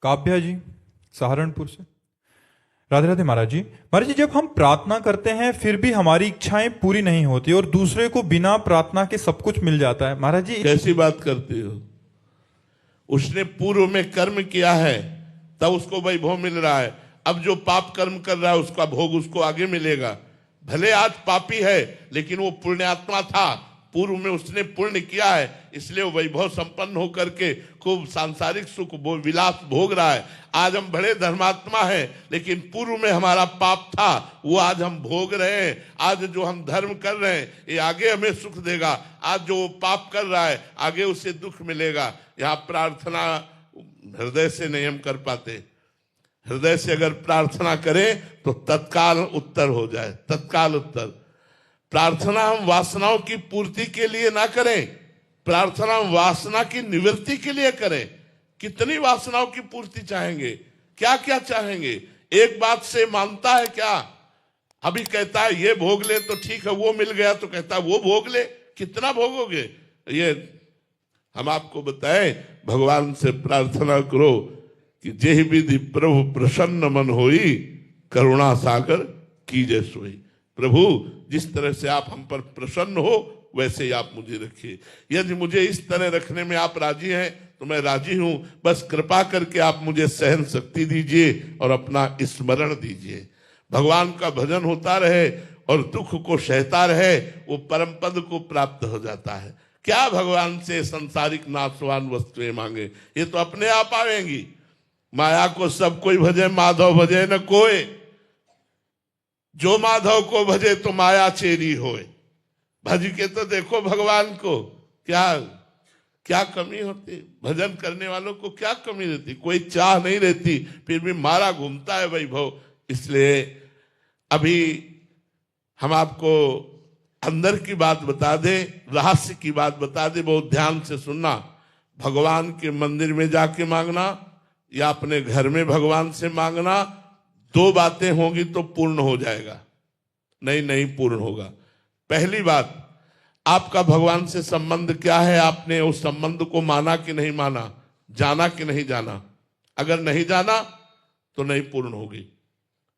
काव्या जी, सहारनपुर से। राधे राधे महाराज जी। महाराज जी, जब हम प्रार्थना करते हैं फिर भी हमारी इच्छाएं पूरी नहीं होती और दूसरे को बिना प्रार्थना के सब कुछ मिल जाता है, महाराज जी कैसी बात करते हो? उसने पूर्व में कर्म किया है तब उसको वैभव मिल रहा है। अब जो पाप कर्म कर रहा है उसका भोग उसको आगे मिलेगा। भले आज पापी है लेकिन वो पुण्यात्मा था, पूर्व में उसने पुण्य किया है, इसलिए वो वैभव संपन्न होकर के खूब सांसारिक सुख विलास भोग रहा है। आज हम बड़े धर्मात्मा हैं लेकिन पूर्व में हमारा पाप था, वो आज हम भोग रहे हैं। आज जो हम धर्म कर रहे हैं ये आगे हमें सुख देगा, आज जो पाप कर रहा है आगे उसे दुख मिलेगा। यहाँ प्रार्थना हृदय से नहीं हम कर पाते। हृदय से अगर प्रार्थना करें तो तत्काल उत्तर हो जाए, तत्काल उत्तर। प्रार्थना हम वासनाओं की पूर्ति के लिए ना करें, प्रार्थना हम वासना की निवृत्ति के लिए करें। कितनी वासनाओं की पूर्ति चाहेंगे, क्या क्या चाहेंगे? एक बात से मानता है क्या? अभी कहता है ये भोग ले तो ठीक है, वो मिल गया तो कहता है वो भोग ले। कितना भोगोगे? ये हम आपको बताएं, भगवान से प्रार्थना करो कि जेहि विधि प्रभु प्रसन्न मन होई, करुणा सागर कीजे सोई। प्रभु जिस तरह से आप हम पर प्रसन्न हो वैसे ही आप मुझे रखिए। यदि मुझे इस तरह रखने में आप राजी हैं तो मैं राजी हूं, बस कृपा करके आप मुझे सहन शक्ति दीजिए और अपना स्मरण दीजिए। भगवान का भजन होता रहे और दुख को सहता रहे, वो परम पद को प्राप्त हो जाता है। क्या भगवान से संसारिक नाशवान वस्तुएं मांगे, ये तो अपने आप आएंगी। माया को सब कोई भजे, माधव भजे न कोई। जो माधव को भजे तो माया चेरी होए। भज के तो देखो भगवान को, क्या क्या कमी होती? भजन करने वालों को क्या कमी रहती? कोई चाह नहीं रहती, फिर भी मारा घूमता है वैभव। इसलिए अभी हम आपको अंदर की बात बता दें, रहस्य की बात बता दें, बहुत ध्यान से सुनना। भगवान के मंदिर में जाके मांगना या अपने घर में भगवान से मांगना, दो बातें होंगी तो पूर्ण हो जाएगा, नहीं पूर्ण होगा। पहली बात, आपका भगवान से संबंध क्या है? आपने उस संबंध को माना कि नहीं माना, जाना कि नहीं जाना? अगर नहीं जाना तो नहीं पूर्ण होगी।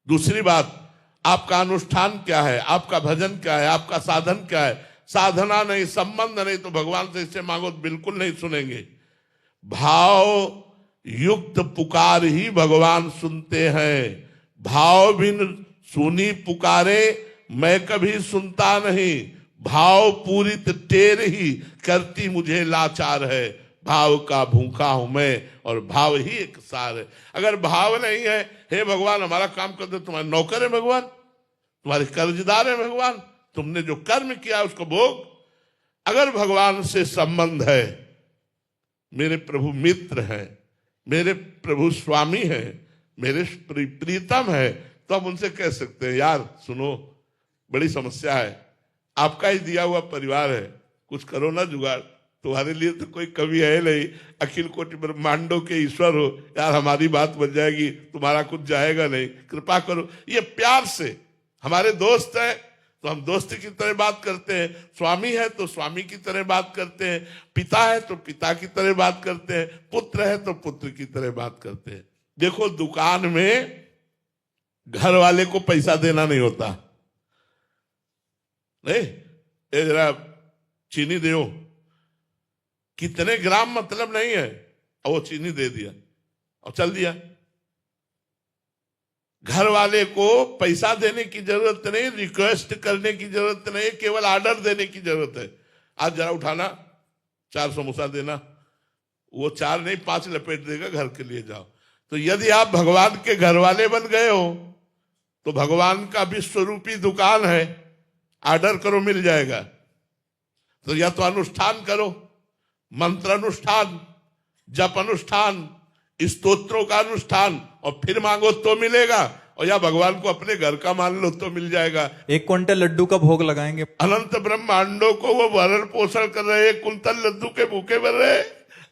दूसरी बात, आपका अनुष्ठान क्या है, आपका भजन क्या है, आपका साधन क्या है? साधना नहीं, संबंध नहीं, तो भगवान से इससे मांगो तो बिल्कुल नहीं सुनेंगे। भाव युक्त पुकार ही भगवान सुनते हैं। भाव बिन सुनी पुकारे मैं कभी सुनता नहीं। भाव पूरित टेर ही करती मुझे लाचार है। भाव का भूखा हूं मैं और भाव ही एक सार है। अगर भाव नहीं है, हे भगवान हमारा काम कर दो, तुम्हारे नौकर है भगवान, तुम्हारे कर्जदार है भगवान, तुमने जो कर्म किया उसको भोग। अगर भगवान से संबंध है, मेरे प्रभु मित्र हैं, मेरे प्रभु स्वामी हैं, मेरे प्रीतम है, तो हम उनसे कह सकते हैं यार सुनो बड़ी समस्या है, आपका ही दिया हुआ परिवार है, कुछ करो ना जुगाड़, तुम्हारे लिए तो कोई कवि है नहीं, अखिल कोटि ब्रह्मांडों के ईश्वर हो, यार हमारी बात बन जाएगी, तुम्हारा कुछ जाएगा नहीं, कृपा करो। ये प्यार से, हमारे दोस्त है तो हम दोस्त की तरह बात करते हैं, स्वामी है तो स्वामी की तरह बात करते हैं, पिता है तो पिता की तरह बात करते हैं, पुत्र है तो पुत्र की तरह बात करते हैं। देखो दुकान में घर वाले को पैसा देना नहीं होता, नहीं ये जरा चीनी दो, कितने ग्राम मतलब नहीं है, और वो चीनी दे दिया और चल दिया। घर वाले को पैसा देने की जरूरत नहीं, रिक्वेस्ट करने की जरूरत नहीं, केवल ऑर्डर देने की जरूरत है। आज जरा उठाना, 4 समोसा देना, वो 4 नहीं 5 लपेट देगा, घर के लिए जाओ। तो यदि आप भगवान के घर वाले बन गए हो तो भगवान का विश्वरूपी दुकान है, ऑर्डर करो मिल जाएगा। तो या तो अनुष्ठान करो, मंत्र अनुष्ठान, जप अनुष्ठान, स्तोत्रों का अनुष्ठान, और फिर मांगो तो मिलेगा, और या भगवान को अपने घर का मान लो तो मिल जाएगा। 1 क्विंटल लड्डू का भोग लगाएंगे। अनंत ब्रह्मांडों को वो भरण पोषण कर रहे, 1 कुंतल लड्डू के भूखे बन रहे।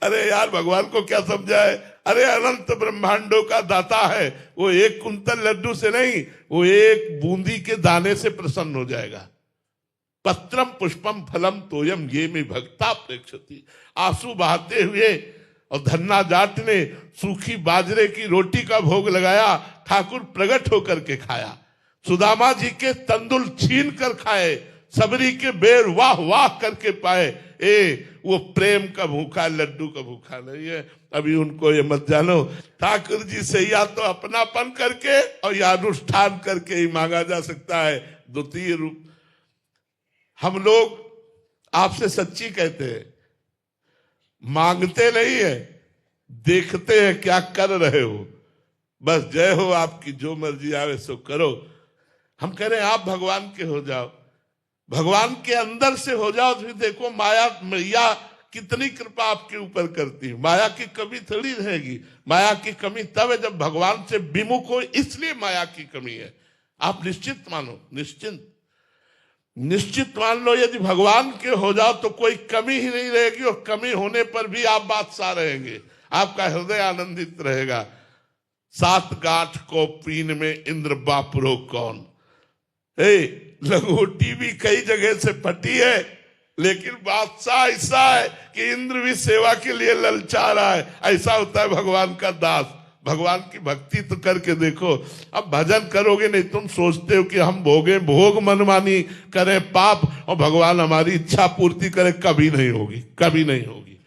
अरे यार भगवान को क्या समझाए? अरे अनंत ब्रह्मांडों का दाता है, वो 1 कुंतल लड्डू से नहीं, वो 1 बूंदी के दाने से प्रसन्न हो जाएगा। पत्रम पुष्पम फलम तोयम ये में भक्ता प्रेक्षति। आंसू बहाते हुए और धन्ना जाट ने सूखी बाजरे की रोटी का भोग लगाया, ठाकुर प्रकट होकर के खाया। सुदामा जी के तंदुल छीन कर खाए, सबरी के बेर वाह वाह करके पाए। वो प्रेम का भूखा, लड्डू का भूखा नहीं है। अभी उनको ये मत जानो, ठाकुर जी से या तो अपनापन करके और या अनुष्ठान करके ही मांगा जा सकता है। द्वितीय रूप हम लोग आपसे सच्ची कहते हैं, मांगते नहीं है, देखते हैं क्या कर रहे हो। बस जय हो आपकी, जो मर्जी आवे सो करो। हम कह रहे हैं आप भगवान के हो जाओ, भगवान के अंदर से हो जाओ। तो देखो माया मैया कितनी कृपा आपके ऊपर करती है। माया की कमी थोड़ी रहेगी। माया की कमी तब है जब भगवान से विमुख हो, इसलिए माया की कमी है। आप निश्चित मानो, निश्चित मान लो, यदि भगवान के हो जाओ तो कोई कमी ही नहीं रहेगी, और कमी होने पर भी आप बादशाह रहेंगे, आपका हृदय आनंदित रहेगा। 7 गांठ को पीन में इंद्र बापुरो कौन। लंगोटी भी कई जगह से फटी है, लेकिन बादशाह ऐसा है कि इंद्र भी सेवा के लिए ललचा रहा है। ऐसा होता है भगवान का दास। भगवान की भक्ति तो करके देखो। अब भजन करोगे नहीं, तुम सोचते हो कि हम भोग मनमानी करें पाप और भगवान हमारी इच्छा पूर्ति करे, कभी नहीं होगी, कभी नहीं होगी।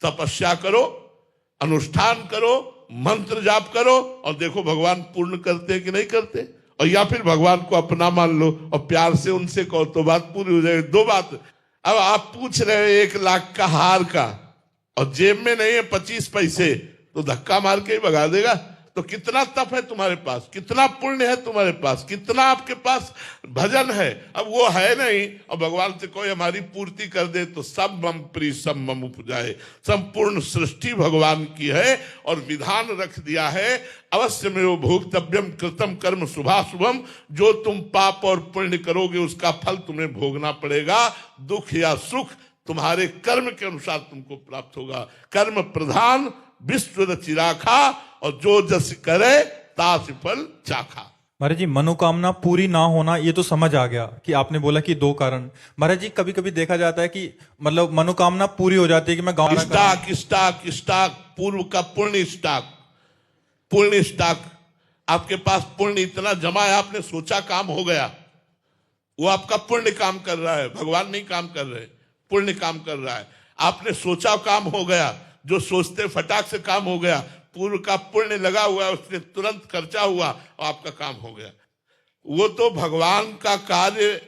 तपस्या करो, अनुष्ठान करो, मंत्र जाप करो, और देखो भगवान पूर्ण करते कि नहीं करते। और या फिर भगवान को अपना मान लो और प्यार से उनसे कहो तो बात पूरी हो जाएगी। 2 बात। अब आप पूछ रहे हो 1 लाख का हार का, और जेब में नहीं है 25 पैसे, तो धक्का मार के ही भगा देगा। तो कितना तप है तुम्हारे पास, कितना पुण्य है तुम्हारे पास, कितना आपके पास भजन है। अब वो है नहीं, और भगवान से कोई हमारी पूर्ति कर दे तो सब मम प्रिय सब मम उपजाए। संपूर्ण सृष्टि भगवान की है, और विधान रख दिया है, अवश्य में वो भोक्तव्यम कृतम कर्म शुभाशुभम। जो तुम पाप और पुण्य करोगे उसका फल तुम्हें भोगना पड़ेगा। दुख या सुख तुम्हारे कर्म के अनुसार तुमको प्राप्त होगा। कर्म प्रधान विश्व रचिराखा, और जो जस करे तास फल चाखा। महाराज जी, मनोकामना पूरी ना होना ये तो समझ आ गया कि आपने बोला कि 2 कारण। महाराज जी, कभी कभी देखा जाता है कि मतलब मनोकामना पूरी हो जाती है कि मैं गाँव स्टाक पूर्व का पुण्य स्टाक आपके पास पुण्य इतना जमा है, आपने सोचा काम हो गया, वो आपका पुण्य काम कर रहा है, भगवान नहीं काम कर रहे, पुण्य काम कर रहा है। आपने सोचा काम हो गया, जो सोचते फटाक से काम हो गया, पूर्व का पुण्य लगा हुआ है, उसने तुरंत खर्चा हुआ और आपका काम हो गया। वो तो भगवान का कार्य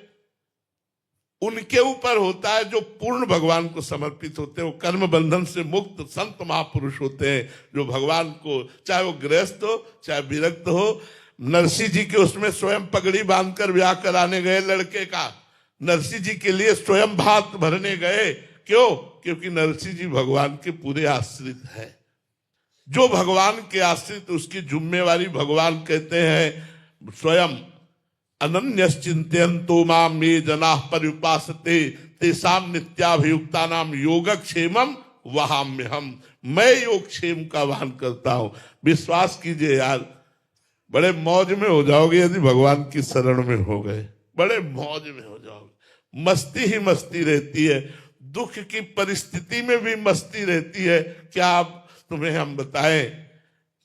उनके ऊपर होता है जो पूर्ण भगवान को समर्पित होते हैं। वो कर्म बंधन से मुक्त संत महापुरुष होते हैं, जो भगवान को, चाहे वो गृहस्थ हो चाहे विरक्त हो। नरसिंह जी के उसमें स्वयं पगड़ी बांधकर ब्याह कराने गए लड़के का, नरसिंह जी के लिए स्वयं भात भरने गए। क्यों? क्योंकि नरसिंह जी भगवान के पूरे आश्रित है। जो भगवान के आश्रित, उसकी जिम्मेवारी भगवान कहते हैं स्वयं अनन्यश्चिन्तयन्तो माम ये जनाः पर्युपासते तेषां नित्याभियुक्तानां योगक्षेमं वहाम्यहम्। मैं योगक्षेम का वाहन करता हूं। विश्वास कीजिए यार, बड़े मौज में हो जाओगे यदि भगवान की शरण में हो गए, बड़े मौज में हो जाओगे। मस्ती ही मस्ती रहती है, दुख की परिस्थिति में भी मस्ती रहती है। क्या आप तुम्हें हम बताएं,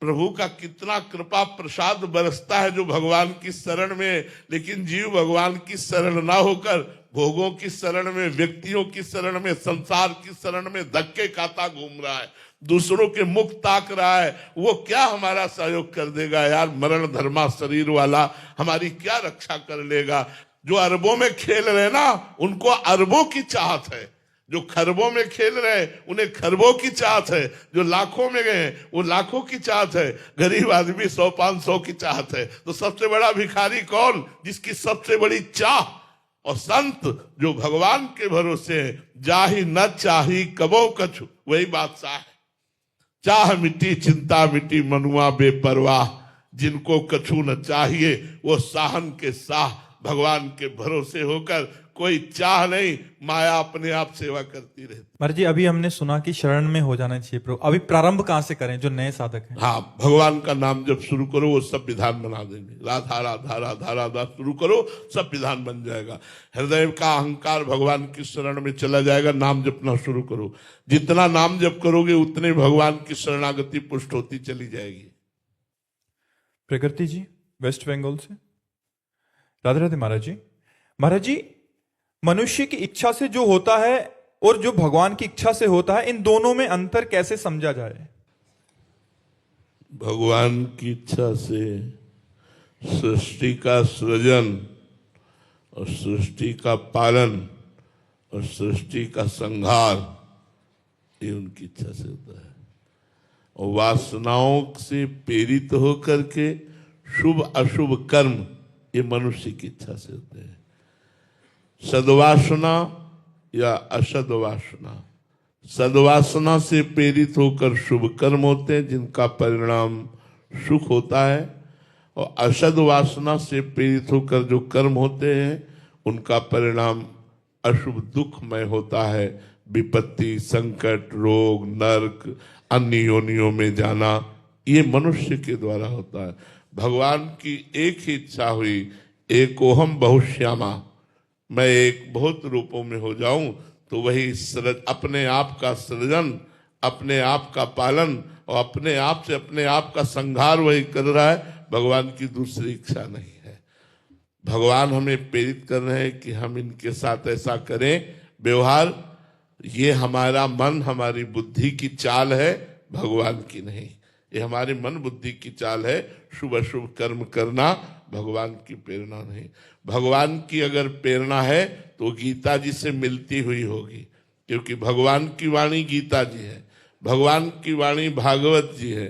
प्रभु का कितना कृपा प्रसाद बरसता है जो भगवान की शरण में। लेकिन जीव भगवान की शरण ना होकर भोगों की शरण में, व्यक्तियों की शरण में, संसार की शरण में धक्के खाता घूम रहा है, दूसरों के मुख ताक रहा है। वो क्या हमारा सहयोग कर देगा यार? मरण धर्मा शरीर वाला हमारी क्या रक्षा कर लेगा? जो अरबों में खेल रहे ना, उनको अरबों की चाहत है। जो खरबों में खेल रहे हैं उन्हें खरबों की चाहत है। जो लाखों में गए वो लाखों की चाहत है। गरीब आदमी 100-500 की चाहत है। तो सबसे बड़ा भिखारी कौन? जिसकी सबसे बड़ी चाह। और संत जो भगवान के भरोसे है, जाहि न चाही कबो कछु, वही बादशाह है। चाह मिट्टी चिंता मिट्टी मनुआ बेपरवाह, जिनको कछु न चाहिए वो साहन के साह भगवान के भरोसे होकर कोई चाह नहीं, माया अपने आप सेवा करती रहती। महाराज जी अभी हमने सुना कि शरण में हो जाना चाहिए प्रभु, अभी प्रारंभ कहाँ से करें जो नए साधक हैं? हाँ, भगवान का नाम जब शुरू करो वो सब विधान बना देंगे। राधा राधा राधा राधा शुरू करो, सब विधान बन जाएगा। हृदय का अहंकार भगवान की शरण में चला जाएगा। नाम जपना शुरू करो, जितना नाम जप करोगे उतने भगवान की शरणागति पुष्ट होती चली जाएगी। प्रकृति जी वेस्ट बंगाल से, राधे राधे महाराज जी। महाराज जी मनुष्य की इच्छा से जो होता है और जो भगवान की इच्छा से होता है, इन दोनों में अंतर कैसे समझा जाए? भगवान की इच्छा से सृष्टि का सृजन और सृष्टि का पालन और सृष्टि का संहार, ये उनकी इच्छा से होता है। और वासनाओं से प्रेरित होकर के शुभ अशुभ कर्म, ये मनुष्य की इच्छा से होते हैं। सद्वासना या असद्वासना, सद्वासना से प्रेरित होकर शुभ कर्म होते हैं जिनका परिणाम सुख होता है, और असद्वासना से प्रेरित होकर जो कर्म होते हैं उनका परिणाम अशुभ दुखमय होता है। विपत्ति, संकट, रोग, नरक, अन्य योनियों में जाना, ये मनुष्य के द्वारा होता है। भगवान की एक ही इच्छा हुई, एकोहम बहुश्यामा, मैं एक बहुत रूपों में हो जाऊं, तो वही अपने आप का सृजन, अपने आप का पालन और अपने आप से अपने आप का संहार वही कर रहा है। भगवान की दूसरी इच्छा नहीं है। भगवान हमें प्रेरित कर रहे हैं कि हम इनके साथ ऐसा करें व्यवहार। ये हमारा मन, हमारी बुद्धि की चाल है, भगवान की नहीं। ये हमारे मन बुद्धि की चाल है। शुभ अशुभ कर्म करना भगवान की प्रेरणा नहीं। भगवान की अगर प्रेरणा है तो गीता जी से मिलती हुई होगी, क्योंकि भगवान की वाणी गीता जी है, भगवान की वाणी भागवत जी है।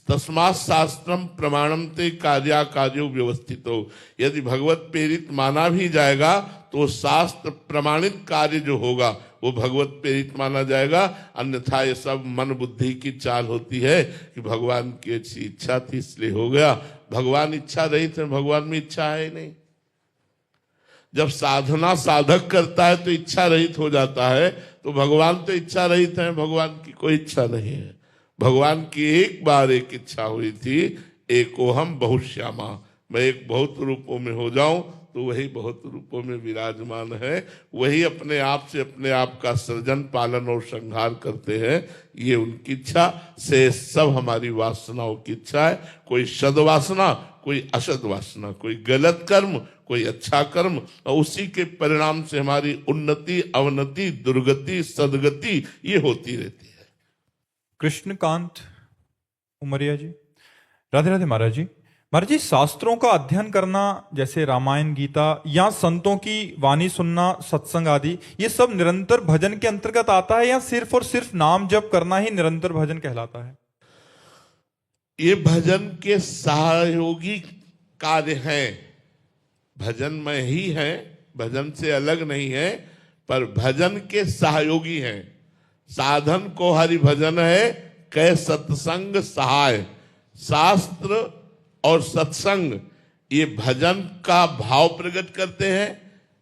तस्मात् शास्त्रम प्रमाणम ते कार्या कार्यो व्यवस्थितो। यदि भगवत प्रेरित माना भी जाएगा तो शास्त्र प्रमाणित कार्य जो होगा वो भगवत प्रेरित माना जाएगा। अन्यथा ये सब मन बुद्धि की चाल होती है कि भगवान की अच्छी इच्छा थी इसलिए हो गया। भगवान इच्छा रहित है, भगवान में इच्छा है ही नहीं। जब साधना साधक करता है तो इच्छा रहित हो जाता है, तो भगवान तो इच्छा रहित है, भगवान की कोई इच्छा नहीं है। भगवान की एक बार एक इच्छा हुई थी, एकोहम बहुश्यामा, मैं एक बहुत रूपों में हो जाऊं, तो वही बहुत रूपों में विराजमान है। वही अपने आप से अपने आप का सृजन, पालन और संहार करते हैं। ये उनकी इच्छा से सब हमारी वासनाओं की इच्छा है। कोई सद्वासना, कोई असद्वासना, कोई गलत कर्म, कोई अच्छा कर्म, और उसी के परिणाम से हमारी उन्नति, अवनति, दुर्गति, सदगति ये होती रहती है। कृष्णकांत उमरिया जी, राधे राधे महाराज जी। महाराज जी शास्त्रों का अध्ययन करना, जैसे रामायण, गीता या संतों की वाणी सुनना, सत्संग आदि, ये सब निरंतर भजन के अंतर्गत आता है या सिर्फ और सिर्फ नाम जप करना ही निरंतर भजन कहलाता है? ये भजन के सहयोगी कार्य हैं, भजन में ही है, भजन से अलग नहीं है, पर भजन के सहयोगी हैं। साधन को हरि भजन है, कै सत्संग सहाय। शास्त्र और सत्संग ये भजन का भाव प्रकट करते हैं,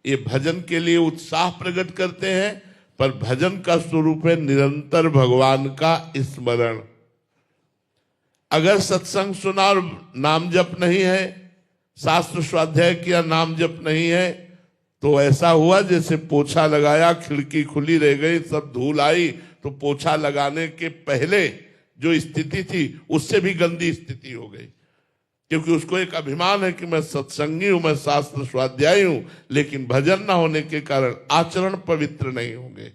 ये भजन के लिए उत्साह प्रकट करते हैं, पर भजन का स्वरूप है निरंतर भगवान का स्मरण। अगर सत्संग सुना और नाम जप नहीं है, शास्त्र स्वाध्याय किया, नाम जप नहीं है, तो ऐसा हुआ जैसे पोछा लगाया, खिड़की खुली रह गई, सब धूल आई, तो पोछा लगाने के पहले जो स्थिति थी उससे भी गंदी स्थिति हो गई। क्योंकि उसको एक अभिमान है कि मैं सत्संगी हूं, मैं शास्त्र स्वाध्यायी हूं, लेकिन भजन ना होने के कारण आचरण पवित्र नहीं होंगे।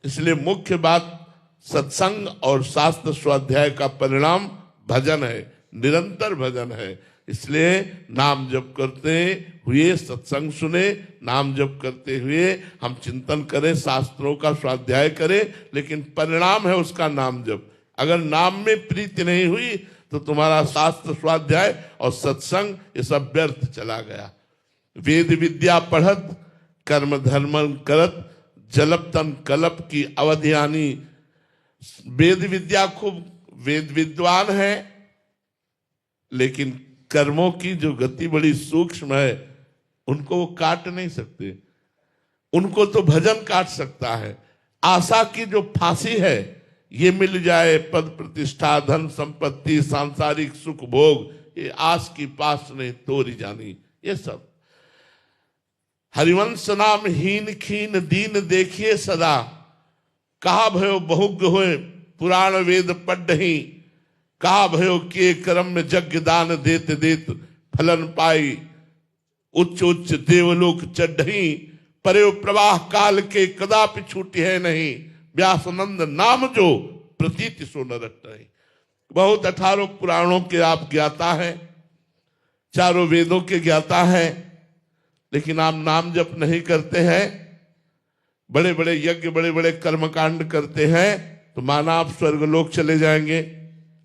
इसलिए मुख्य बात सत्संग और शास्त्र स्वाध्याय का परिणाम भजन है, निरंतर भजन है। इसलिए नाम जप करते हुए सत्संग सुने, नाम जप करते हुए हम चिंतन करें, शास्त्रों का स्वाध्याय करें, लेकिन परिणाम है उसका नाम जप। अगर नाम में प्रीति नहीं हुई तो तुम्हारा शास्त्र स्वाध्याय और सत्संग ये सब व्यर्थ चला गया। वेद विद्या पढ़त, कर्म धर्म करत, जलप तन कलप की अवधियानी। वेद विद्या खूब, वेद विद्वान है, लेकिन कर्मों की जो गति बड़ी सूक्ष्म है, उनको वो काट नहीं सकते। उनको तो भजन काट सकता है। आशा की जो फांसी है, ये मिल जाए पद प्रतिष्ठा धन संपत्ति सांसारिक सुख भोग, ये आस की पास नहीं तोरी जानी, ये सब। हरिवंश नाम हीन खीन दीन देखिए सदा, कहा भयो बहुज्ञ होए पुराण वेद पढ़ही, कहा भयो के कर्म में यज्ञ दान देत देत फलन पाई, उच्च उच्च देवलोक चढ़ही, परे प्रवाह काल के कदापि छूटी है नहीं, व्यासनंद नाम जो प्रतीति सो न रट रही। बहुत 18 पुराणों के आप ज्ञाता हैं, चारों वेदों के ज्ञाता हैं, लेकिन आप नाम जप नहीं करते हैं, बड़े बड़े यज्ञ बड़े बड़े कर्मकांड करते हैं, तो माना आप स्वर्गलोक चले जाएंगे,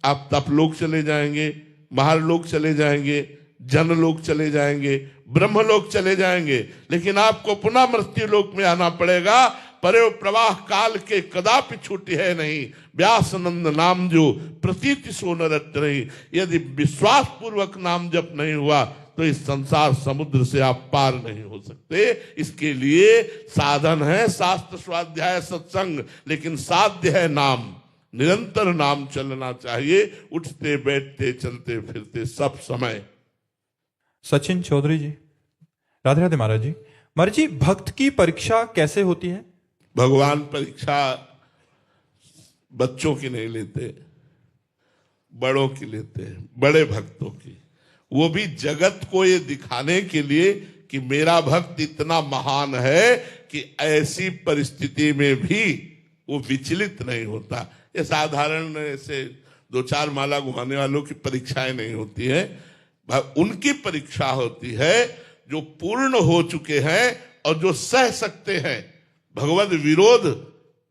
आप तपलोक चले जाएंगे, महारलोक चले जाएंगे, जनलोक चले जाएंगे, ब्रह्मलोक चले जाएंगे, लेकिन आपको पुनः मृत्यु लोक में आना पड़ेगा। परे प्रवाह काल के कदापि छूटी है नहीं, व्यासनंद नाम जो प्रतीति सो न रट रही। यदि विश्वास पूर्वक नाम जप नहीं हुआ तो इस संसार समुद्र से आप पार नहीं हो सकते। इसके लिए साधन है शास्त्र स्वाध्याय सत्संग, लेकिन साध्य है नाम। निरंतर नाम चलना चाहिए, उठते बैठते चलते फिरते सब समय। सचिन चौधरी जी, राधे राधे महाराज जी। महाराज जी, भक्त की परीक्षा कैसे होती है? भगवान परीक्षा बच्चों की नहीं लेते, बड़ों की लेते हैं, बड़े भक्तों की। वो भी जगत को ये दिखाने के लिए कि मेरा भक्त इतना महान है कि ऐसी परिस्थिति में भी वो विचलित नहीं होता। ये साधारण ऐसे 2-4 माला घुमाने वालों की परीक्षाएं नहीं होती है, उनकी परीक्षा होती है जो पूर्ण हो चुके हैं और जो सह सकते हैं। भगवद विरोध,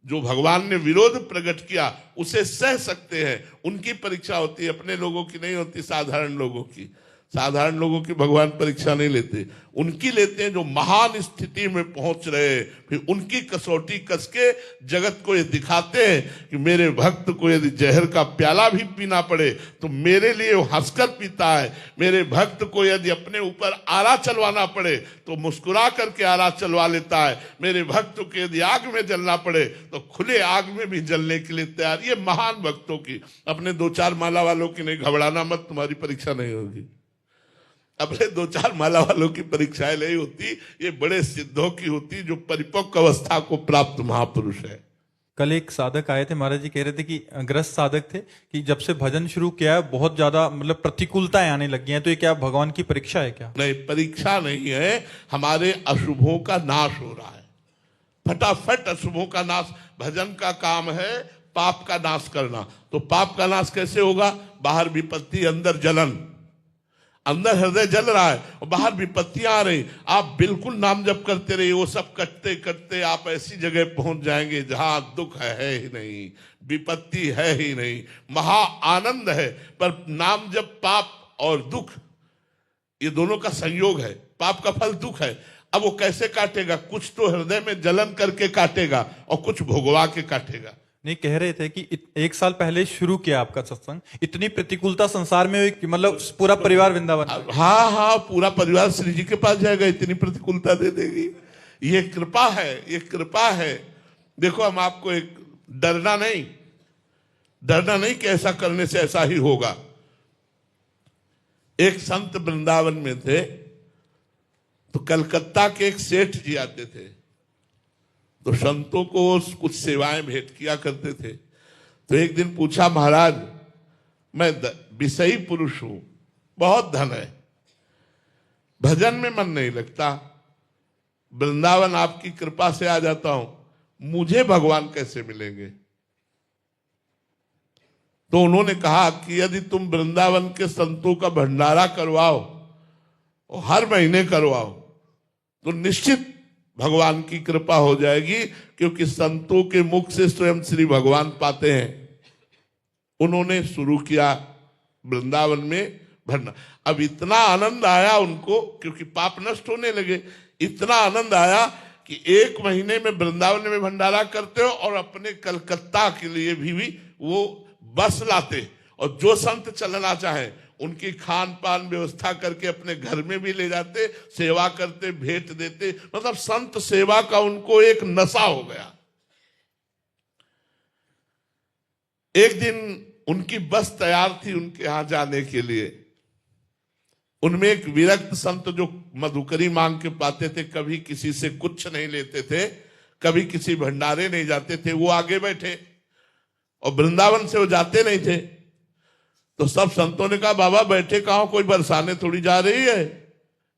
जो भगवान ने विरोध प्रकट किया उसे सह सकते हैं, उनकी परीक्षा होती है, अपने लोगों की नहीं होती, साधारण लोगों की। साधारण लोगों की भगवान परीक्षा नहीं लेते, उनकी लेते हैं जो महान स्थिति में पहुंच रहे, फिर उनकी कसौटी कस के जगत को ये दिखाते हैं कि मेरे भक्त को यदि जहर का प्याला भी पीना पड़े तो मेरे लिए वो हंसकर पीता है। मेरे भक्त को यदि अपने ऊपर आरा चलवाना पड़े तो मुस्कुरा करके आरा चलवा लेता है। मेरे भक्त को यदि आग में जलना पड़े तो खुले आग में भी जलने के लिए तैयार। ये महान भक्तों की, अपने 2-4 माला वालों की नहीं। घबराना मत, तुम्हारी परीक्षा नहीं होगी। अपने 2-4 माला वालों की परीक्षाएं नहीं होती, ये बड़े सिद्धों की होती जो परिपक्व अवस्था को प्राप्त महापुरुष है। कल एक साधक आए थे, महाराज जी कह रहे थे कि ग्रस्त साधक थे कि जब से भजन शुरू किया है बहुत ज्यादा मतलब प्रतिकूलताएं आने लगी हैं, तो ये क्या भगवान की परीक्षा है क्या? नहीं, परीक्षा नहीं है, हमारे अशुभों का नाश हो रहा है। फटाफट अशुभों का नाश, भजन का काम है पाप का नाश करना। तो पाप का नाश कैसे होगा? बाहर विपत्ति, अंदर जलन। अंदर हृदय जल रहा है और बाहर विपत्तियां आ रही, आप बिल्कुल नाम जप करते रहिए, वो सब कटते कटते आप ऐसी जगह पहुंच जाएंगे जहां दुख है ही नहीं, विपत्ति है ही नहीं, महा आनंद है। पर नाम जप पाप और दुख ये दोनों का संयोग है, पाप का फल दुख है। अब वो कैसे काटेगा? कुछ तो हृदय में जलन करके काटेगा और कुछ भोगवा के काटेगा। नहीं, कह रहे थे कि 1 साल पहले शुरू किया आपका सत्संग, इतनी प्रतिकूलता संसार में हुई कि मतलब पूरा परिवार वृंदावन। हाँ, पूरा परिवार श्री जी के पास जाएगा, इतनी प्रतिकूलता दे देगी। ये कृपा है, ये कृपा है। देखो, हम आपको एक डरना नहीं कि ऐसा करने से ऐसा ही होगा। एक संत वृंदावन में थे, तो कलकत्ता के एक सेठ जी आते थे, तो संतों को कुछ सेवाएं भेंट किया करते थे। तो एक दिन पूछा, महाराज मैं विषयी पुरुष हूं, बहुत धन है, भजन में मन नहीं लगता, वृंदावन आपकी कृपा से आ जाता हूं, मुझे भगवान कैसे मिलेंगे? तो उन्होंने कहा कि यदि तुम वृंदावन के संतों का भंडारा करवाओ और हर महीने करवाओ तो निश्चित भगवान की कृपा हो जाएगी, क्योंकि संतों के मुख से स्वयं श्री भगवान पाते हैं। उन्होंने शुरू किया वृंदावन में भरना। अब इतना आनंद आया उनको, क्योंकि पाप नष्ट होने लगे, इतना आनंद आया कि 1 महीने में वृंदावन में भंडारा करते हो और अपने कलकत्ता के लिए भी वो बस लाते, और जो संत चलना चाहे उनकी खान पान व्यवस्था करके अपने घर में भी ले जाते, सेवा करते, भेंट देते। मतलब संत सेवा का उनको एक नशा हो गया। एक दिन उनकी बस तैयार थी उनके यहां जाने के लिए। उनमें एक विरक्त संत जो मधुकरी मांग के पाते थे, कभी किसी से कुछ नहीं लेते थे, कभी किसी भंडारे नहीं जाते थे, वो आगे बैठे और वृंदावन से वो जाते नहीं थे। तो सब संतों ने कहा, बाबा बैठे कहां, कोई बरसाने थोड़ी जा रही है,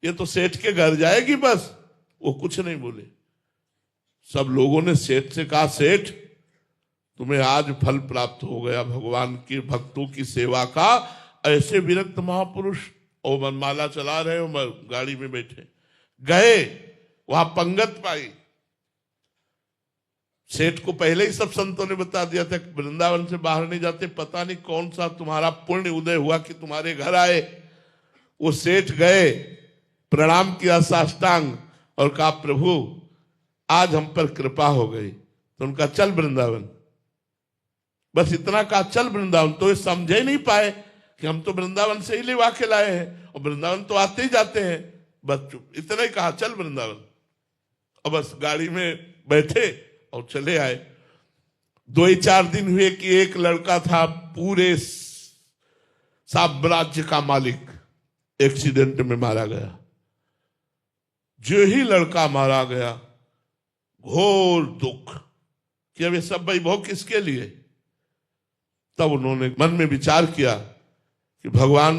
ये तो सेठ के घर जाएगी बस। वो कुछ नहीं बोले। सब लोगों ने सेठ से कहा, सेठ तुम्हें आज फल प्राप्त हो गया भगवान के भक्तों की सेवा का। ऐसे विरक्त महापुरुष और मनमाला चला रहे हो, गाड़ी में बैठे गए, वहां पंगत पाई। सेठ को पहले ही सब संतों ने बता दिया था कि वृंदावन से बाहर नहीं जाते, पता नहीं कौन सा तुम्हारा पुण्य उदय हुआ कि तुम्हारे घर आए। वो सेठ गए, प्रणाम किया साष्टांग और कहा, प्रभु आज हम पर कृपा हो गई। तो उनका चल वृंदावन, बस इतना कहा, चल वृंदावन। तो ये समझे नहीं पाए कि हम तो वृंदावन से ही लेवा के लाए हैं और वृंदावन तो आते ही जाते हैं। बस इतना ही कहा, चल वृंदावन। और बस गाड़ी में बैठे और चले आए। 2-4 दिन हुए कि एक लड़का था पूरे साम्राज्य का मालिक, एक्सीडेंट में मारा गया। जो ही लड़का मारा गया, घोर दुख कि अब ये सब वैभव किसके लिए। तब उन्होंने मन में विचार किया कि भगवान,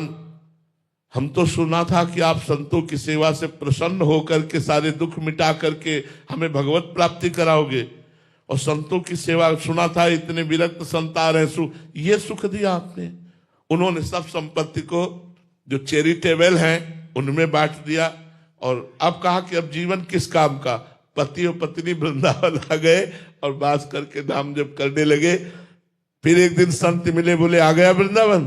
हम तो सुना था कि आप संतों की सेवा से प्रसन्न होकर के सारे दुख मिटा करके हमें भगवत प्राप्ति कराओगे, और संतों की सेवा सुना था इतने विरक्त संत आ रहे, ये सुख दिया आपने। उन्होंने सब संपत्ति को जो चैरिटेबल हैं उनमें बांट दिया। और अब कहा कि अब जीवन किस काम का। पति और पत्नी वृंदावन आ गए और बास करके नाम जप करने लगे। फिर एक दिन संत मिले, बोले आ गया वृंदावन।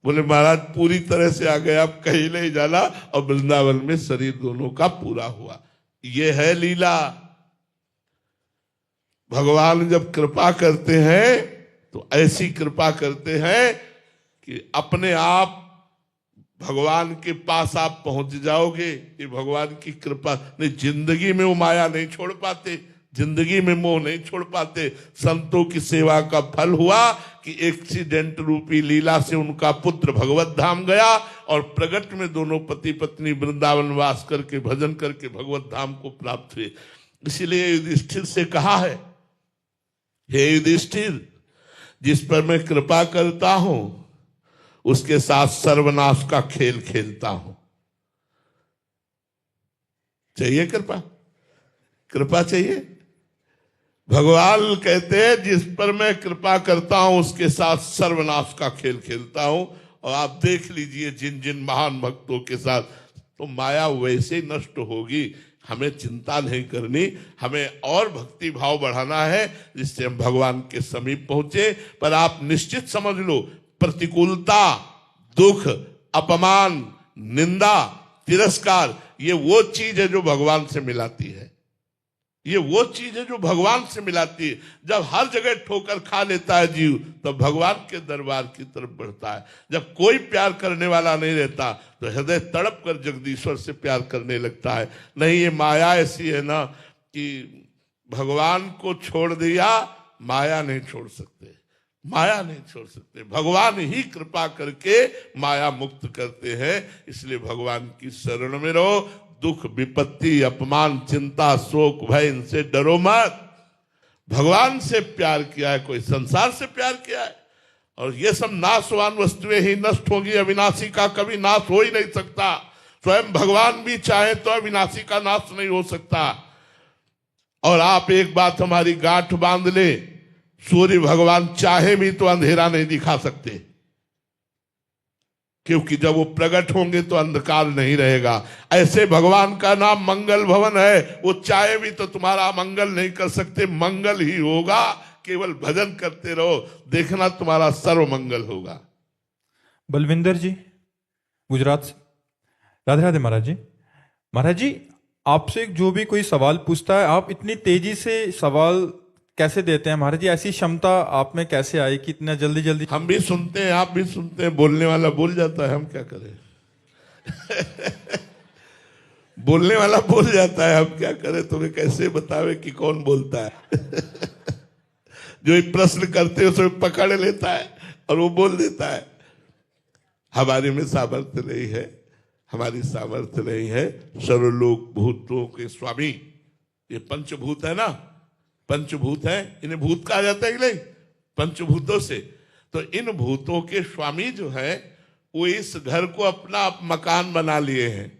बोले महाराज पूरी तरह से आ गया, अब कहीं नहीं जाना। और वृंदावन में शरीर दोनों का पूरा हुआ। ये है लीला। भगवान जब कृपा करते हैं तो ऐसी कृपा करते हैं कि अपने आप भगवान के पास आप पहुंच जाओगे। ये भगवान की कृपा। नहीं, जिंदगी में वो माया नहीं छोड़ पाते, जिंदगी में मोह नहीं छोड़ पाते। संतों की सेवा का फल हुआ कि एक्सीडेंट रूपी लीला से उनका पुत्र भगवत धाम गया और प्रगट में दोनों पति पत्नी वृंदावन वास करके भजन करके भगवत धाम को प्राप्त हुए। इसीलिए युधिष्ठिर से कहा है, हे युधिष्ठिर, जिस पर मैं कृपा करता हूं उसके साथ सर्वनाश का खेल खेलता हूं। चाहिए कृपा, कृपा चाहिए। भगवान कहते हैं जिस पर मैं कृपा करता हूं उसके साथ सर्वनाश का खेल खेलता हूं। और आप देख लीजिए जिन जिन महान भक्तों के साथ, तो माया वैसे ही नष्ट होगी। हमें चिंता नहीं करनी, हमें और भक्ति भाव बढ़ाना है जिससे हम भगवान के समीप पहुंचे। पर आप निश्चित समझ लो, प्रतिकूलता, दुख, अपमान, निंदा, तिरस्कार, ये वो चीज है जो भगवान से मिलाती है। ये वो चीज है जो भगवान से मिलाती है। जब हर जगह ठोकर खा लेता है जीव, तब भगवान के दरबार की तरफ बढ़ता है। जब कोई प्यार करने वाला नहीं रहता तो हृदय तड़प कर जगदीश्वर से प्यार करने लगता है। नहीं, ये माया ऐसी है ना कि भगवान को छोड़ दिया, माया नहीं छोड़ सकते, माया नहीं छोड़ सकते। भगवान ही कृपा करके माया मुक्त करते हैं। इसलिए भगवान की शरण में रहो। दुख, विपत्ति, अपमान, चिंता, शोक, भय, इनसे डरो मत। भगवान से प्यार किया है, कोई संसार से प्यार किया है। और ये सब नाशवान वस्तुएं ही नष्ट होगी, अविनाशी का कभी नाश हो ही नहीं सकता। स्वयं भगवान भी चाहे तो अविनाशी का नाश नहीं हो सकता। और आप एक बात हमारी गांठ बांध ले, सूर्य भगवान चाहे भी तो अंधेरा नहीं दिखा सकते, क्योंकि जब वो प्रकट होंगे तो अंधकार नहीं रहेगा। ऐसे भगवान का नाम मंगल भवन है, वो चाहे भी तो तुम्हारा मंगल नहीं कर सकते, मंगल ही होगा। केवल भजन करते रहो, देखना तुम्हारा सर्व मंगल होगा। बलविंदर जी गुजरात से, राधे राधे महाराज जी। महाराज जी, आपसे जो भी कोई सवाल पूछता है, आप इतनी तेजी से सवाल कैसे देते हैं महाराज जी? ऐसी क्षमता आप में कैसे आई कि इतना जल्दी जल्दी? हम भी सुनते हैं, आप भी सुनते हैं, बोलने वाला बोल जाता है, हम क्या करें। बोलने वाला बोल जाता है, हम क्या करें, तुम्हें कैसे बतावे कि कौन बोलता है। जो एक प्रश्न करते हैं उसमें पकड़ लेता है और वो बोल देता है। हमारे में सामर्थ्य नहीं है, हमारी सामर्थ्य नहीं है। सर्वलोक भूतों के स्वामी, ये पंचभूत है ना, पंचभूत है, इन्हें भूत कहा जाता है कि नहीं, पंचभूतों से। तो इन भूतों के स्वामी जो है वो इस घर को अपना मकान बना लिए हैं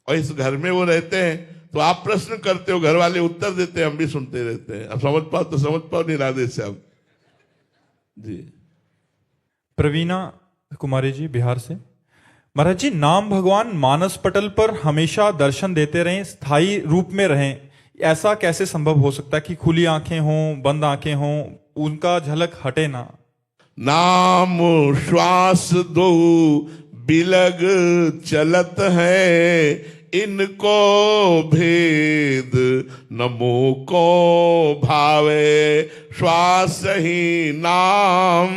और इस घर में वो रहते हैं। तो आप प्रश्न करते हो, घर वाले उत्तर देते हैं, हम भी सुनते रहते हैं। अब समझ पाओ तो समझ पाओ, निरादे से आप जी। प्रवीणा कुमारी जी बिहार से। महाराज जी, नाम भगवान मानस पटल पर हमेशा दर्शन देते रहें, स्थायी रूप में रहें, ऐसा कैसे संभव हो सकता है कि खुली आंखें हों, बंद आंखें हों, उनका झलक हटे ना? नाम श्वास दो बिलग चलत है, इनको भेद नमो को भावे। श्वास ही नाम,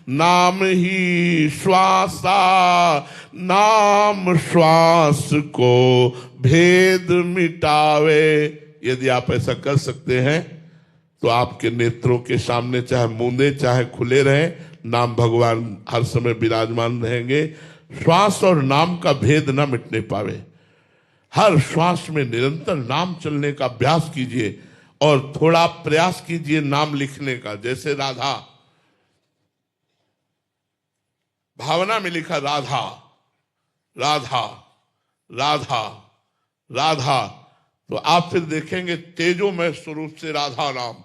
नाम ही श्वासा, नाम श्वास को भेद मिटावे। यदि आप ऐसा कर सकते हैं तो आपके नेत्रों के सामने चाहे मूंदे चाहे खुले रहें, नाम भगवान हर समय विराजमान रहेंगे। श्वास और नाम का भेद न मिटने पावे। हर श्वास में निरंतर नाम चलने का अभ्यास कीजिए और थोड़ा प्रयास कीजिए नाम लिखने का। जैसे राधा, भावना में लिखा राधा राधा राधा राधा, तो आप फिर देखेंगे तेजोमय स्वरूप से राधा नाम।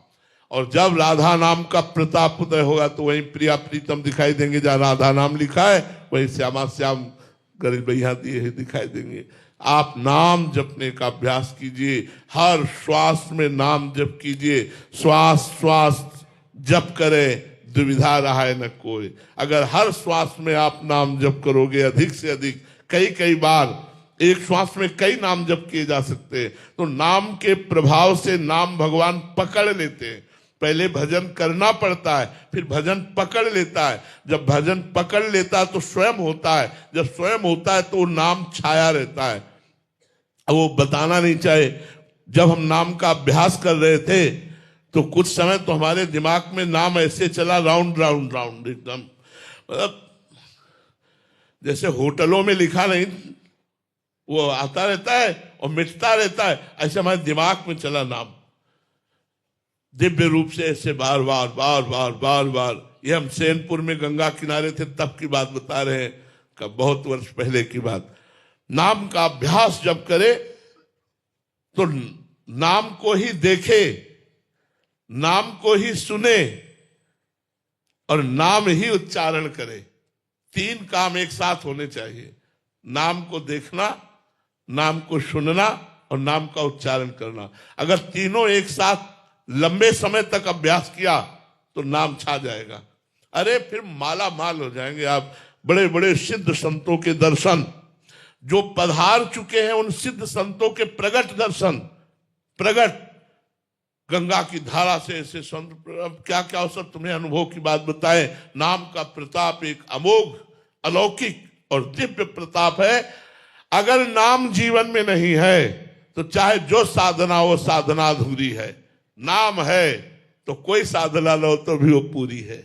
और जब राधा नाम का प्रताप उदय होगा तो वहीं प्रिया प्रीतम दिखाई देंगे। जहाँ राधा नाम लिखा है वहीं श्यामा श्याम गरीब भैया दिए दिखाई देंगे। आप नाम जपने का अभ्यास कीजिए, हर श्वास में नाम जप कीजिए। श्वास श्वास जप करे, दुविधा रहा है न कोई। अगर हर श्वास में आप नाम जप करोगे, अधिक से अधिक कई कई बार, एक श्वास में कई नाम जप किए जा सकते हैं, तो नाम के प्रभाव से नाम भगवान पकड़ लेते हैं। पहले भजन करना पड़ता है, फिर भजन पकड़ लेता है। जब भजन पकड़ लेता है तो स्वयं होता है, जब स्वयं होता है तो वो नाम छाया रहता है। वो बताना नहीं चाहे। जब हम नाम का अभ्यास कर रहे थे तो कुछ समय तो हमारे दिमाग में नाम ऐसे चला, राउंड राउंड राउंड, एकदम मतलब जैसे होटलों में लिखा नहीं, वो आता रहता है और मिटता रहता है, ऐसे हमारे दिमाग में चला नाम दिव्य रूप से, ऐसे बार बार बार बार बार बार। ये हम सैनपुर में गंगा किनारे थे तब की बात बता रहे हैं, कब बहुत वर्ष पहले की बात। नाम का अभ्यास जब करे तो नाम को ही देखे, नाम को ही सुने और नाम ही उच्चारण करे। तीन काम एक साथ होने चाहिए, नाम को देखना, नाम को सुनना और नाम का उच्चारण करना। अगर तीनों एक साथ लंबे समय तक अभ्यास किया तो नाम छा जाएगा। अरे फिर माला माल हो जाएंगे आप। बड़े बड़े सिद्ध संतों के दर्शन, जो पधार चुके हैं उन सिद्ध संतों के प्रगट दर्शन, प्रगट गंगा की धारा से ऐसे संत, अब क्या क्या सब तुम्हें अनुभव की बात बताएं। नाम का प्रताप एक अमोघ अलौकिक और दिव्य प्रताप है। अगर नाम जीवन में नहीं है तो चाहे जो साधना हो साधना अधूरी है। नाम है तो कोई साधना लो तो भी वो पूरी है।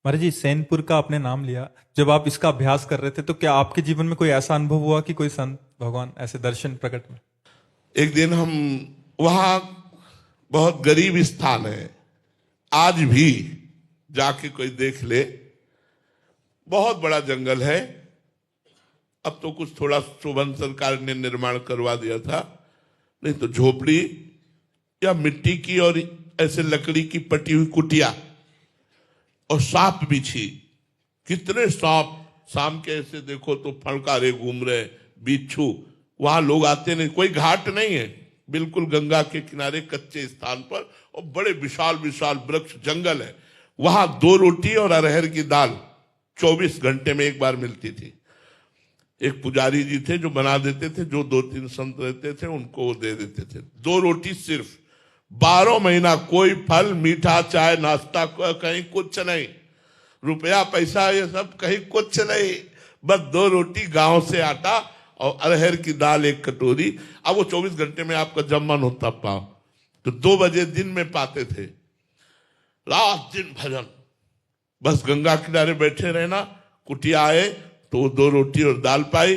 महाराज जी, सैनपुर का आपने नाम लिया, जब आप इसका अभ्यास कर रहे थे तो क्या आपके जीवन में कोई ऐसा अनुभव हुआ कि कोई संत भगवान ऐसे दर्शन प्रकट में? एक दिन हम वहां, बहुत गरीब स्थान है, आज भी जाके कोई देख ले, बहुत बड़ा जंगल है। अब तो कुछ थोड़ा शोभन सरकार ने निर्माण करवा दिया था, नहीं तो झोपड़ी या मिट्टी की और ऐसे लकड़ी की पटी हुई कुटिया और सांप बिछी। कितने सांप, शाम के ऐसे देखो तो फड़कारे घूम रहे, बिच्छू। वहां लोग आते नहीं, कोई घाट नहीं है, बिल्कुल गंगा के किनारे कच्चे स्थान पर, और बड़े विशाल विशाल वृक्ष जंगल है। वहां 2 रोटी और अरहर की दाल 24 घंटे में एक बार मिलती थी। एक पुजारी जी थे जो बना देते थे, जो 2-3 संत रहते थे उनको वो दे देते थे। 2 रोटी सिर्फ, 12 महीना कोई फल, मीठा, चाय, नाश्ता, कहीं कुछ नहीं, रुपया पैसा ये सब कहीं कुछ नहीं, बस 2 रोटी, गांव से आटा और अरहर की दाल 1 कटोरी। अब वो 24 घंटे में आपका जब मन होता पाओ, तो 2 बजे दिन में पाते थे, रात दिन भजन, बस गंगा किनारे बैठे रहना। कुटिया आए तो 2 रोटी और दाल पाई,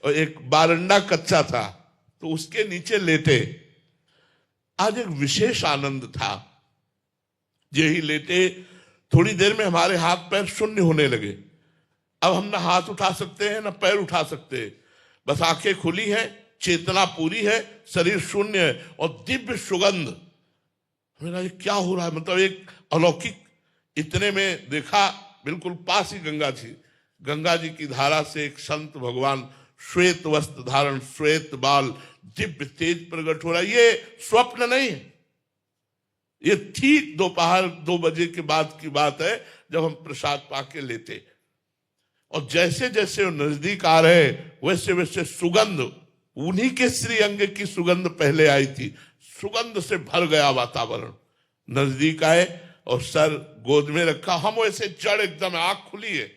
और एक बारंडा कच्चा था तो उसके नीचे लेटे। आज एक विशेष आनंद था, यही लेटे, थोड़ी देर में हमारे हाथ पैर शून्य होने लगे। अब हम ना हाथ उठा सकते हैं ना पैर उठा सकते हैं, बस आंखें खुली हैं, चेतना पूरी है, शरीर शून्य है, और दिव्य सुगंध। मेरा ये क्या हो रहा है, मतलब एक अलौकिक। इतने में देखा बिल्कुल पास ही गंगा थी, गंगा जी की धारा से एक संत भगवान श्वेत वस्त्र धारण, श्वेत बाल, दिव्य तेज प्रकट हो रहा है। ये स्वप्न नहीं है, ये ठीक दोपहर 2 बजे के बाद की बात है, जब हम प्रसाद पाके लेते। और जैसे जैसे वो नजदीक आ रहे, वैसे वैसे सुगंध, उन्हीं के श्रीअंग की सुगंध पहले आई थी, सुगंध से भर गया वातावरण। नजदीक आए और सर गोद में रखा, हम वैसे जड़ एकदम, आंख खुली है,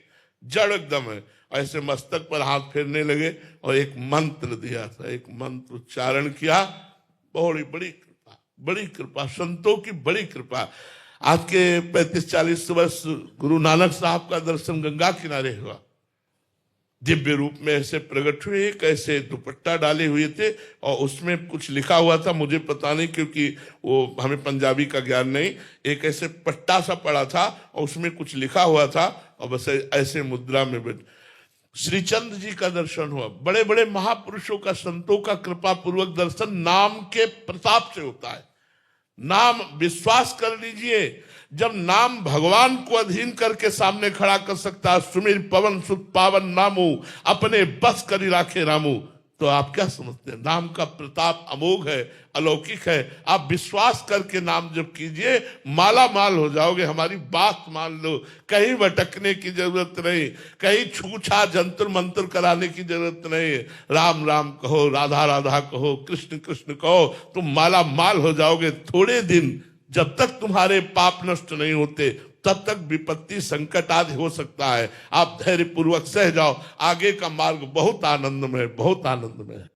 जड़ एकदम है, ऐसे मस्तक पर हाथ फेरने लगे और एक मंत्र दिया था, एक मंत्र उच्चारण किया। बड़ी बड़ी कृपा, बड़ी कृपा, संतों की बड़ी कृपा। आज के 35-40 वर्ष गुरु नानक साहब का दर्शन गंगा किनारे हुआ, दिव्य रूप में ऐसे प्रकट हुए, कैसे दुपट्टा डाले हुए थे, और उसमें कुछ लिखा हुआ था, मुझे पता नहीं क्योंकि वो हमें पंजाबी का ज्ञान नहीं। एक ऐसे पट्टा सा पड़ा था और उसमें कुछ लिखा हुआ था, और बस ऐसे मुद्रा में बैठ। श्रीचंद जी का दर्शन हुआ। बड़े बड़े महापुरुषों का, संतों का कृपा पूर्वक दर्शन नाम के प्रताप से होता है। नाम, विश्वास कर लीजिए, जब नाम भगवान को अधीन करके सामने खड़ा कर सकता है, सुमिर पवन सुत पावन नामू, अपने बस करी राखे रामू, तो आप क्या समझते हैं? नाम का प्रताप अमोघ है, अलौकिक है। आप विश्वास करके नाम जब कीजिए, माला माल हो जाओगे। हमारी बात मान लो, कहीं भटकने की जरूरत नहीं, कहीं छूछा जंतर मंत्र कराने की जरूरत नहीं। राम राम कहो, राधा राधा कहो, कृष्ण कृष्ण कहो, तुम माला माल हो जाओगे। थोड़े दिन, जब तक तुम्हारे पाप नष्ट नहीं होते, तब तक विपत्ति संकट आदि हो सकता है। आप धैर्य पूर्वक सह जाओ, आगे का मार्ग बहुत आनंदमय, बहुत आनंदमय है।